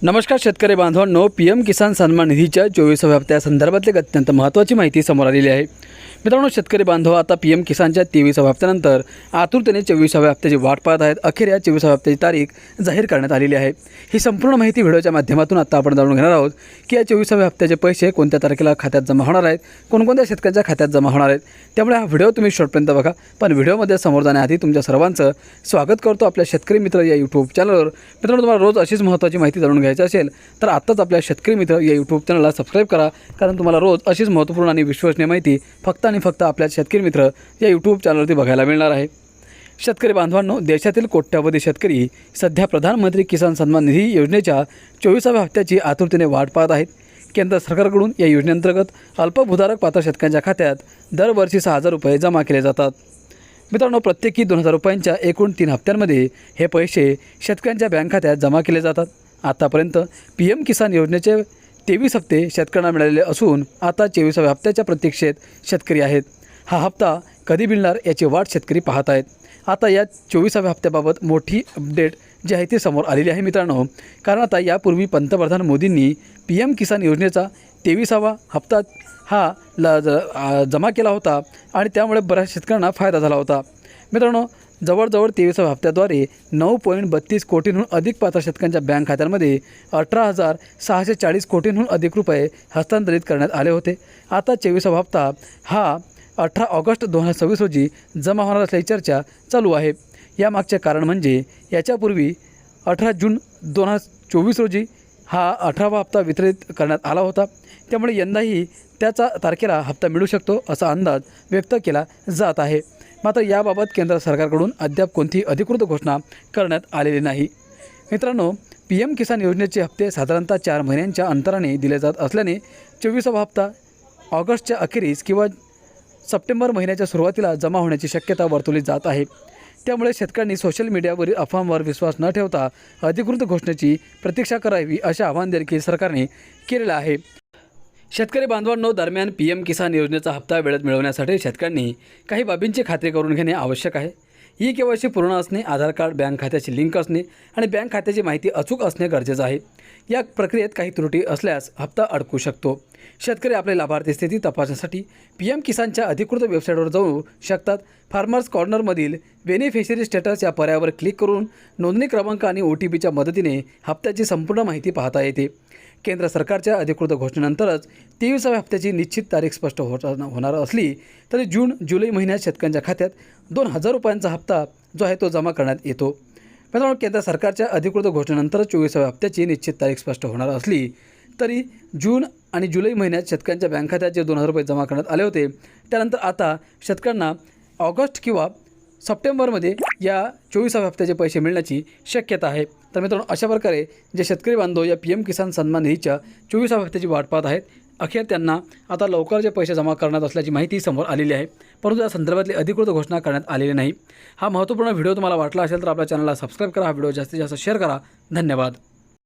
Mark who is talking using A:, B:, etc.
A: नमस्कार शेतकरी बांधवांनो, PM किसान सन्मान निधीच्या 24व्या हप्त्यासंदर्भातली अत्यंत महत्त्वाची माहिती समोर आलेली आहे। मित्रांनो, शेतकरी बांधव आता PM किसानच्या 23व्या हप्त्यानंतर आतुरतेने 24व्या हप्त्याची वाट पाहत आहेत। अखेर या 24व्या हप्त्याची तारीख जाहीर करण्यात आलेली आहे। ही संपूर्ण माहिती व्हिडिओच्या माध्यमातून आता आपण जाणून घेणार आहोत की या 24व्या हप्त्याचे पैसे कोणत्या तारखेला खात्यात जमा होणार आहेत, कोणकोणत्या शेतकऱ्यांच्या खात्यात जमा होणार आहेत। त्यामुळे हा व्हिडिओ तुम्ही शेवटपर्यंत बघा। पण व्हिडिओमध्ये समोर जाण्याआधी तुमच्या सर्वांचं स्वागत करतो आपल्या शेतकरी मित्र या यूट्यूब चॅनलवर। मित्रांनो, तुम्हाला रोज अशीच महत्त्वाची माहिती जाणून घ्यायची असेल तर आत्ताच आपल्या शेतकरी मित्र या यूट्यूब चॅनलला सबस्क्राईब करा, कारण तुम्हाला रोज अशीच महत्त्वपूर्ण आणि विश्वसनीय माहिती फक्त आणि फक्त आपल्या शेतकरी मित्र या यूट्यूब चॅनलवरती बघायला मिळणार आहे। शेतकरी बांधवांनो, देशातील कोट्यावधी शेतकरी सध्या प्रधानमंत्री किसान सन्मान निधी योजनेच्या 24व्या हप्त्याची आतुरतेने वाट पाहत आहेत। केंद्र सरकारकडून या योजनेअंतर्गत अल्पभूधारक पात्र शेतकऱ्यांच्या खात्यात दरवर्षी 6,000 रुपये जमा केले जातात। मित्रांनो, प्रत्येकी 2,000 रुपयांच्या एकूण 3 हप्त्यांमध्ये हे पैसे शेतकऱ्यांच्या बँक खात्यात जमा केले जातात। आतापर्यंत PM किसान योजनेचे 23 हप्ते शेतकऱ्यांना मिळालेले असून आता 24व्या हप्त्याच्या प्रतीक्षेत शेतकरी आहेत। हा हप्ता कधी मिळणार याची वाट शेतकरी पाहत आहेत। आता या 24व्या हप्त्याबाबत मोठी अपडेट जी आहे ती समोर आलेली आहे मित्रांनो, कारण आता यापूर्वी पंतप्रधान मोदींनी PM किसान योजनेचा 23वा हप्ता जमा केला होता आणि त्यामुळे बऱ्याच शेतकऱ्यांना फायदा झाला होता। मित्रांनो, जवळजवळ 23व्या हप्त्याद्वारे 9.32 कोटींहून अधिक पात्र शेतकऱ्यांच्या बँक खात्यांमध्ये 18,640 कोटींहून अधिक रुपये हस्तांतरित करण्यात आले होते। आता 24वा हप्ता हा 18 ऑगस्ट 2026 रोजी जमा होणार असल्याची चर्चा चालू आहे। यामागचे कारण म्हणजे याच्यापूर्वी 18 जून 2024 रोजी हा 18वा हप्ता वितरित करण्यात आला होता, त्यामुळे यंदाही त्याचा तारखेला हप्ता मिळू शकतो असा अंदाज व्यक्त केला जात आहे। मात्र याबाबत केंद्र सरकारकडून अद्याप कोणतीही अधिकृत घोषणा करण्यात आलेली नाही। मित्रांनो, PM किसान योजनेचे हप्ते साधारणतः 4 महिन्यांच्या अंतराने दिले जात असल्याने 24वा हप्ता ऑगस्टच्या अखेरीस किंवा सप्टेंबर महिन्याच्या सुरुवातीला जमा होण्याची शक्यता वर्तवली जात आहे। त्यामुळे शेतकऱ्यांनी सोशल मीडियावरील अफवांवर विश्वास न ठेवता अधिकृत घोषणेची प्रतीक्षा करावी असे आवाहन देखील सरकारने केलेलं आहे। शेतकरी बांधवांनो, दरम्यान PM किसान योजनेचा हप्ता वेळेत मिळवण्यासाठी शेतकऱ्यांनी काही बाबींची खात्री करून घेणे आवश्यक आहे। KYC पूर्ण असणे, आधार कार्ड, बँक खात्याची लिंक असणे आणि बँक खात्याची माहिती अचूक असणे गरजेचं आहे। या प्रक्रियेत काही त्रुटी असल्यास हप्ता अडकू शकतो। शेतकरी आपले लाभार्थी स्थिती तपासण्यासाठी PM किसानच्या अधिकृत वेबसाईटवर जाऊ शकतात। फार्मर्स कॉर्नरमधील बेनिफिशरी स्टेटस या पर्यायावर क्लिक करून नोंदणी क्रमांक आणि OTPच्या मदतीने हप्त्याची संपूर्ण माहिती पाहता येते। केंद्र सरकारच्या अधिकृत घोषणेनंतरच 23व्या हप्त्याची निश्चित तारीख स्पष्ट होणार असली तरी जून-जुलै महिन्यात शेतकऱ्यांच्या खात्यात 2,000 रुपयांचा हप्ता जो आहे तो जमा करण्यात येतो। मित्रांनो, केंद्र सरकारच्या अधिकृत घोषणेनंतर 24व्या हप्त्याची निश्चित तारीख स्पष्ट होणार असली तरी जून आणि जुलै महिन्यात शेतकऱ्यांच्या बँक खात्यात जे 2,000 रुपये जमा करण्यात आले होते, त्यानंतर आता शेतकऱ्यांना ऑगस्ट किंवा सप्टेंबरमध्ये या 24व्या हप्त्याचे पैसे मिळण्याची शक्यता आहे। तर मित्रांनो, अशा प्रकारे जे शेतकरी बांधव या PM किसान सन्मान निधीच्या 24व्या हप्त्याची वाट पाहत आहेत, अखेर त्यांना आता लवकर जे पैसे जमा करण्यात असल्याची माहिती समोर आलेली आहे, परंतु या संदर्भातली अधिकृत घोषणा करण्यात आलेली नाही। हा महत्त्वपूर्ण व्हिडिओ तुम्हाला वाटला असेल तर आपल्या चॅनलला सबस्क्राईब करा, हा व्हिडिओ जास्तीत जास्त शेअर करा। धन्यवाद।